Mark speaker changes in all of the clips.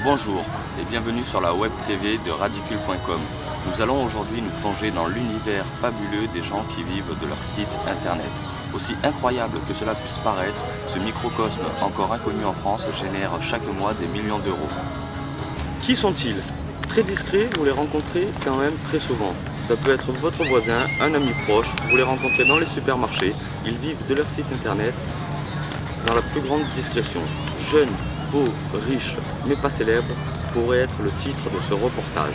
Speaker 1: Bonjour et bienvenue sur la web TV de radicule.com. Nous allons aujourd'hui nous plonger dans l'univers fabuleux des gens qui vivent de leur site internet. Aussi incroyable que cela puisse paraître, ce microcosme encore inconnu en France génère chaque mois des millions d'euros. Qui sont-ils? Très discrets, vous les rencontrez quand même très souvent. Ça peut être votre voisin, un ami proche, vous les rencontrez dans les supermarchés. Ils vivent de leur site internet dans la plus grande discrétion. Jeunes, beaux, riches, mais pas célèbres, pourrait être le titre de ce reportage.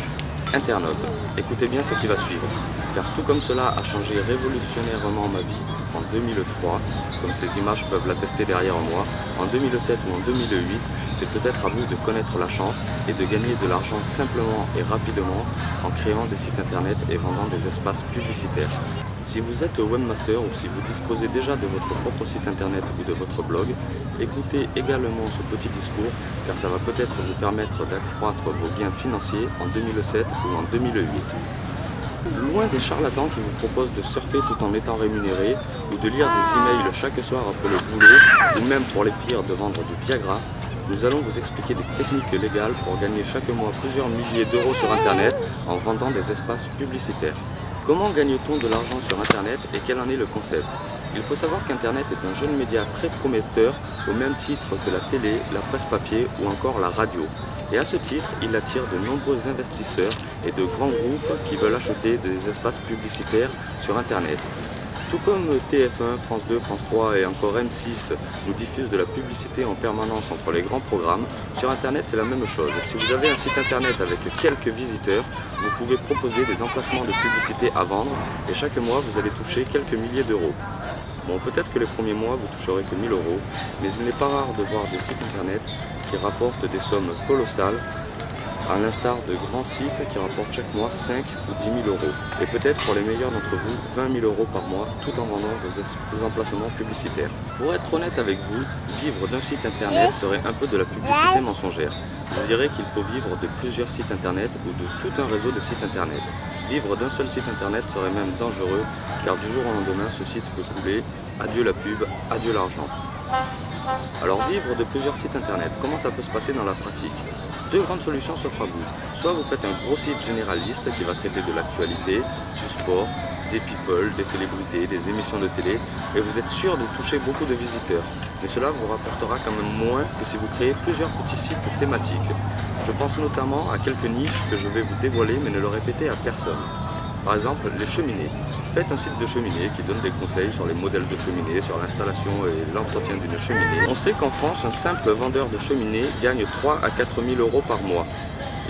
Speaker 1: Internaute, écoutez bien ce qui va suivre, car tout comme cela a changé révolutionnairement ma vie en 2003, comme ces images peuvent l'attester derrière moi, en 2007 ou en 2008, c'est peut-être à vous de connaître la chance et de gagner de l'argent simplement et rapidement en créant des sites internet et vendant des espaces publicitaires. Si vous êtes webmaster ou si vous disposez déjà de votre propre site internet ou de votre blog, écoutez également ce petit discours car ça va peut-être vous permettre d'accroître vos gains financiers en 2007 ou en 2008. Loin des charlatans qui vous proposent de surfer tout en étant rémunéré ou de lire des emails chaque soir après le boulot ou même pour les pires de vendre du Viagra, nous allons vous expliquer des techniques légales pour gagner chaque mois plusieurs milliers d'euros sur internet en vendant des espaces publicitaires. Comment gagne-t-on de l'argent sur internet et quel en est le concept? Il faut savoir qu'internet est un jeune média très prometteur au même titre que la télé, la presse papier ou encore la radio. Et à ce titre, il attire de nombreux investisseurs et de grands groupes qui veulent acheter des espaces publicitaires sur internet. Tout comme TF1, France 2, France 3 et encore M6 nous diffusent de la publicité en permanence entre les grands programmes, sur internet c'est la même chose. Si vous avez un site internet avec quelques visiteurs, vous pouvez proposer des emplacements de publicité à vendre et chaque mois vous allez toucher quelques milliers d'euros. Bon, peut-être que les premiers mois vous toucherez que 1000 euros, mais il n'est pas rare de voir des sites internet qui rapportent des sommes colossales, à l'instar de grands sites qui rapportent chaque mois 5 ou 10 000 euros. Et peut-être pour les meilleurs d'entre vous, 20 000 euros par mois, tout en vendant vos emplacements publicitaires. Pour être honnête avec vous, vivre d'un site internet serait un peu de la publicité mensongère. Je dirais qu'il faut vivre de plusieurs sites internet ou de tout un réseau de sites internet. Vivre d'un seul site internet serait même dangereux, car du jour au lendemain, ce site peut couler. Adieu la pub, adieu l'argent. Alors vivre de plusieurs sites internet, comment ça peut se passer dans la pratique? Deux grandes solutions s'offrent à vous. Soit vous faites un gros site généraliste qui va traiter de l'actualité, du sport, des people, des célébrités, des émissions de télé, et vous êtes sûr de toucher beaucoup de visiteurs. Mais cela vous rapportera quand même moins que si vous créez plusieurs petits sites thématiques. Je pense notamment à quelques niches que je vais vous dévoiler mais ne le répéter à personne. Par exemple, les cheminées. Faites un site de cheminée qui donne des conseils sur les modèles de cheminée, sur l'installation et l'entretien d'une cheminée. On sait qu'en France, un simple vendeur de cheminée gagne 3 à 4 000 euros par mois.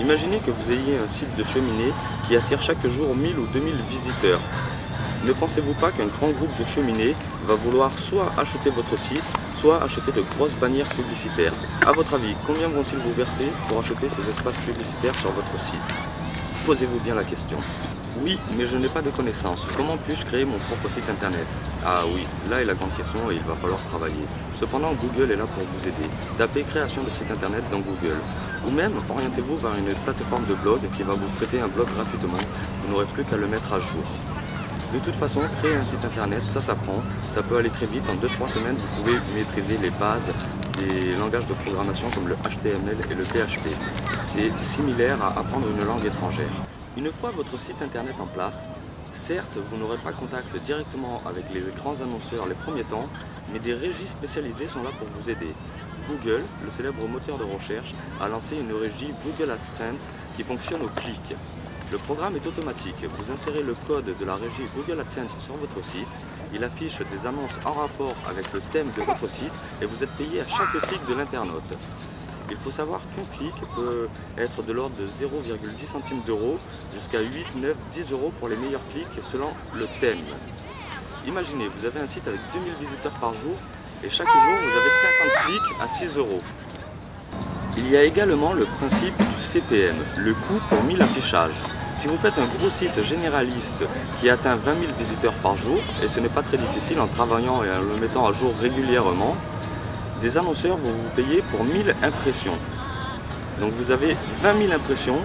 Speaker 1: Imaginez que vous ayez un site de cheminée qui attire chaque jour 1000 ou 2000 visiteurs. Ne pensez-vous pas qu'un grand groupe de cheminées va vouloir soit acheter votre site, soit acheter de grosses bannières publicitaires? À votre avis, combien vont-ils vous verser pour acheter ces espaces publicitaires sur votre site? Posez-vous bien la question. Oui, mais je n'ai pas de connaissances. Comment puis-je créer mon propre site internet? Ah oui, là est la grande question et il va falloir travailler. Cependant, Google est là pour vous aider. Tapez création de site internet dans Google. Ou même, orientez-vous vers une plateforme de blog qui va vous prêter un blog gratuitement. Vous n'aurez plus qu'à le mettre à jour. De toute façon, créer un site internet, ça s'apprend. Ça peut aller très vite. En 2-3 semaines, vous pouvez maîtriser les bases des langages de programmation comme le HTML et le PHP. C'est similaire à apprendre une langue étrangère. Une fois votre site internet en place, certes, vous n'aurez pas contact directement avec les grands annonceurs les premiers temps, mais des régies spécialisées sont là pour vous aider. Google, le célèbre moteur de recherche, a lancé une régie Google AdSense qui fonctionne au clic. Le programme est automatique. Vous insérez le code de la régie Google AdSense sur votre site, il affiche des annonces en rapport avec le thème de votre site et vous êtes payé à chaque clic de l'internaute. Il faut savoir qu'un clic peut être de l'ordre de 0,10 centimes d'euros jusqu'à 8, 9, 10 euros pour les meilleurs clics selon le thème. Imaginez, vous avez un site avec 2000 visiteurs par jour et chaque jour vous avez 50 clics à 6 euros. Il y a également le principe du CPM, le coût pour 1000 affichages. Si vous faites un gros site généraliste qui atteint 20 000 visiteurs par jour, et ce n'est pas très difficile en travaillant et en le mettant à jour régulièrement, des annonceurs vont vous payer pour 1000 impressions. Donc vous avez 20 000 impressions,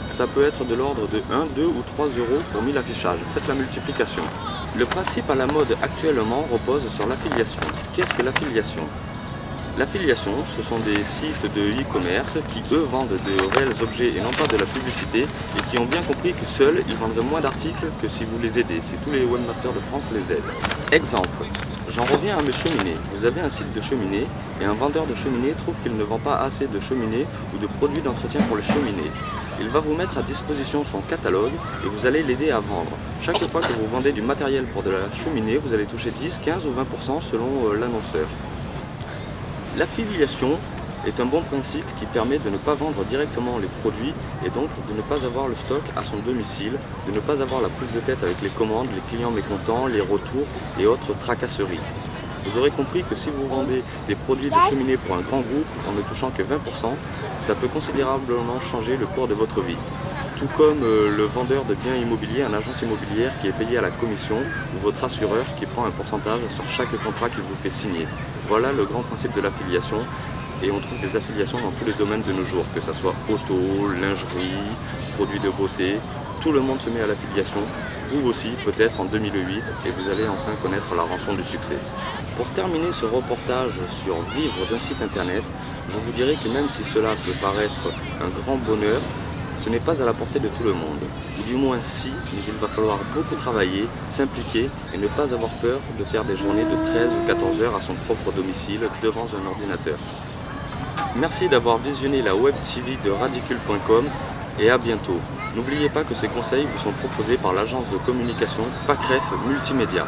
Speaker 1: ça peut être de l'ordre de 1, 2 ou 3 euros pour 1000 affichages. Faites la multiplication. Le principe à la mode actuellement repose sur l'affiliation. Qu'est-ce que l'affiliation? L'affiliation, ce sont des sites de e-commerce qui, eux, vendent de réels objets et non pas de la publicité et qui ont bien compris que seuls, ils vendraient moins d'articles que si vous les aidez, si tous les webmasters de France les aident. Exemple, j'en reviens à mes cheminées. Vous avez un site de cheminée et un vendeur de cheminée trouve qu'il ne vend pas assez de cheminées ou de produits d'entretien pour les cheminées. Il va vous mettre à disposition son catalogue et vous allez l'aider à vendre. Chaque fois que vous vendez du matériel pour de la cheminée, vous allez toucher 10, 15 ou 20% selon l'annonceur. L'affiliation est un bon principe qui permet de ne pas vendre directement les produits et donc de ne pas avoir le stock à son domicile, de ne pas avoir la prise de tête avec les commandes, les clients mécontents, les retours et autres tracasseries. Vous aurez compris que si vous vendez des produits de cheminée pour un grand groupe en ne touchant que 20%, ça peut considérablement changer le cours de votre vie. Tout comme le vendeur de biens immobiliers, une agence immobilière qui est payée à la commission ou votre assureur qui prend un pourcentage sur chaque contrat qu'il vous fait signer. Voilà le grand principe de l'affiliation et on trouve des affiliations dans tous les domaines de nos jours, que ce soit auto, lingerie, produits de beauté, tout le monde se met à l'affiliation, vous aussi peut-être en 2008 et vous allez enfin connaître la rançon du succès. Pour terminer ce reportage sur vivre d'un site internet, je vous dirais que même si cela peut paraître un grand bonheur, ce n'est pas à la portée de tout le monde, ou du moins si, mais il va falloir beaucoup travailler, s'impliquer et ne pas avoir peur de faire des journées de 13 ou 14 heures à son propre domicile devant un ordinateur. Merci d'avoir visionné la web TV de radicule.com et à bientôt. N'oubliez pas que ces conseils vous sont proposés par l'agence de communication Pacref Multimédia.